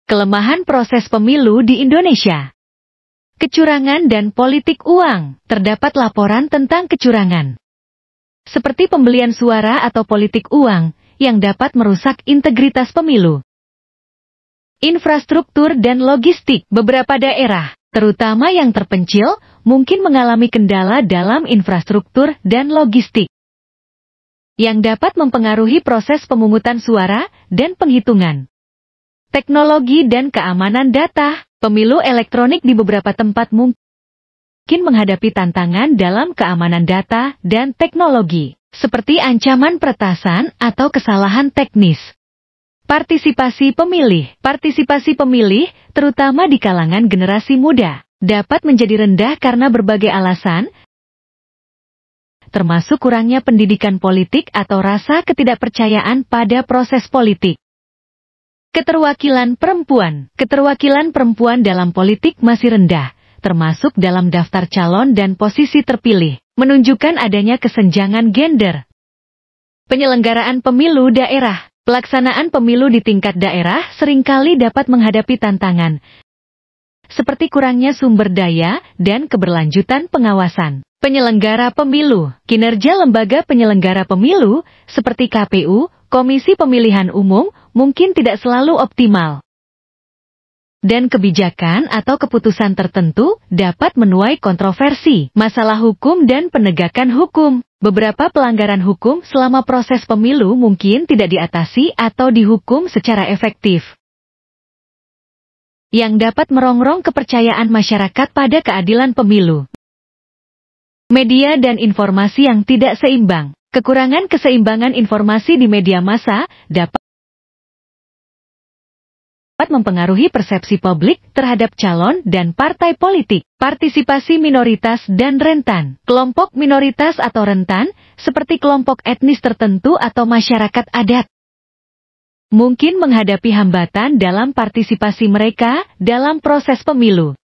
Kelemahan proses pemilu di Indonesia. Kecurangan dan politik uang. Terdapat laporan tentang kecurangan, seperti pembelian suara atau politik uang, yang dapat merusak integritas pemilu. Infrastruktur dan logistik. Beberapa daerah, terutama yang terpencil, mungkin mengalami kendala dalam infrastruktur dan logistik, yang dapat mempengaruhi proses pemungutan suara dan penghitungan. Teknologi dan keamanan data. Pemilu elektronik di beberapa tempat mungkin menghadapi tantangan dalam keamanan data dan teknologi, seperti ancaman peretasan atau kesalahan teknis. Partisipasi pemilih. Partisipasi pemilih, terutama di kalangan generasi muda, dapat menjadi rendah karena berbagai alasan, termasuk kurangnya pendidikan politik atau rasa ketidakpercayaan pada proses politik. Keterwakilan perempuan. Keterwakilan perempuan dalam politik masih rendah, termasuk dalam daftar calon dan posisi terpilih, menunjukkan adanya kesenjangan gender. Penyelenggaraan pemilu daerah. Pelaksanaan pemilu di tingkat daerah seringkali dapat menghadapi tantangan, seperti kurangnya sumber daya dan keberlanjutan pengawasan. Penyelenggara pemilu. Kinerja lembaga penyelenggara pemilu, seperti KPU, Komisi Pemilihan Umum, mungkin tidak selalu optimal. Dan kebijakan atau keputusan tertentu dapat menuai kontroversi, masalah hukum dan penegakan hukum. Beberapa pelanggaran hukum selama proses pemilu mungkin tidak diatasi atau dihukum secara efektif, yang dapat merongrong kepercayaan masyarakat pada keadilan pemilu. Media dan informasi yang tidak seimbang. Kekurangan keseimbangan informasi di media massa dapat mempengaruhi persepsi publik terhadap calon dan partai politik. Partisipasi minoritas dan rentan. Kelompok minoritas atau rentan, seperti kelompok etnis tertentu atau masyarakat adat, mungkin menghadapi hambatan dalam partisipasi mereka dalam proses pemilu.